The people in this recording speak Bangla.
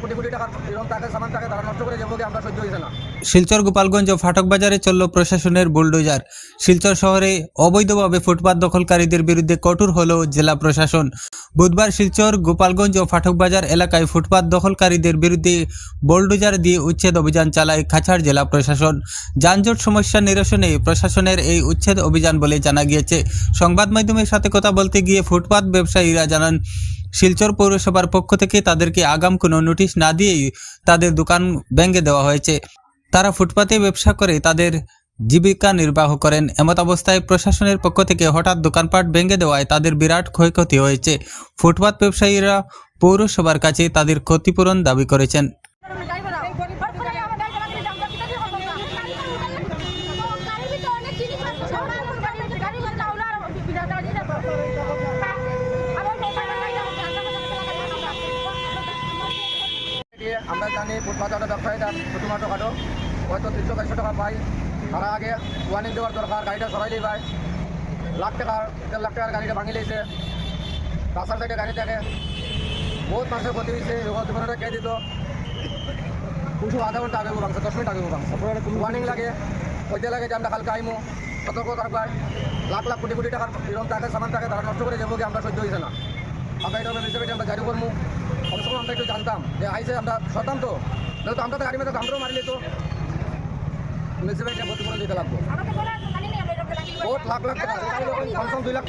কোটি কোটি টাকা এবং টাকা সামান টাকা তারা নষ্ট করে যাবো আমরা সহ্য হয়েছে না। শিলচর গোপালগঞ্জ ও ফাটক বাজারে চলল প্রশাসনের বুলডোজার। শিলচর শহরে অবৈধভাবে ফুটপাত দখলকারীদের বিরুদ্ধে কঠোর হল জেলা প্রশাসন। বুধবার শিলচর গোপালগঞ্জ ও ফাটক বাজার এলাকায় ফুটপাত দখলকারীদের বিরুদ্ধে বুলডোজার দিয়ে উচ্ছেদ অভিযান চালায় কাছাড় জেলা প্রশাসন। যানজট সমস্যা নিরসনে প্রশাসনের এই উচ্ছেদ অভিযান বলে জানা গিয়েছে। সংবাদ মাধ্যমের সাথে কথা বলতে গিয়ে ফুটপাত ব্যবসায়ীরা জানান, শিলচর পৌরসভার পক্ষ থেকে তাদেরকে আগাম কোনো নোটিশ না দিয়েই তাদের দোকান ভেঙে দেওয়া হয়েছে। তারা ফুটপাতে ব্যবসা করে তাদের জীবিকা নির্বাহ করেন। এমত অবস্থায় প্রশাসনের পক্ষ থেকে হঠাৎ দোকানপাট ভেঙে দেওয়ায় তাদের বিরাট ক্ষয়ক্ষতি হয়েছে। ফুটপাত ব্যবসায়ীরা পৌরসভার কাছে তাদের ক্ষতিপূরণ দাবি করেছেন। আমরা জানি ফুটপাতের ব্যবসায়ীরা ছোটোমাটো খাটো হয়তো 300-400 টাকা পাই। তারা আগে ওয়ার্নিং দেওয়ার দরকার, গাড়িটা সরাইলেই পায়। লাখ টাকার 1.5 লাখ টাকার গাড়িটা ভাঙি লেগেছে, রাস্তার সাইডে গাড়ি থাকে, বহুত মানুষের ক্ষতি হয়েছে। দোকানটা কে দিত কিছু আধা ঘন্টা আগে ভাঙছে, 10 মিনিট আগে ভাঙছে। ওয়ার্নিং লাগে, ওইটা লাগে যে আমরা কালকে আইমো, সতর্ক দরকার। লাখ লাখ কোটি কোটি টাকার এবং টাকা সামান টাকা তারা নষ্ট করে যাবো আমরা সহ্য হয়েছে না। আমরা এটা হিসেবে আমরা জারি করবো। অবশ্যই আমরা একটু জানতাম যে আইসে আমরা সরতাম তো, নয়তো আমরা তো গাড়ি মেয়ে আমরাও মারিলে তো মিউনিসিপ্যালিটি ক্ষতিপূরণ দিতে লাগবো। বহুত লাখ লাখ টাকা, 2 লাখ।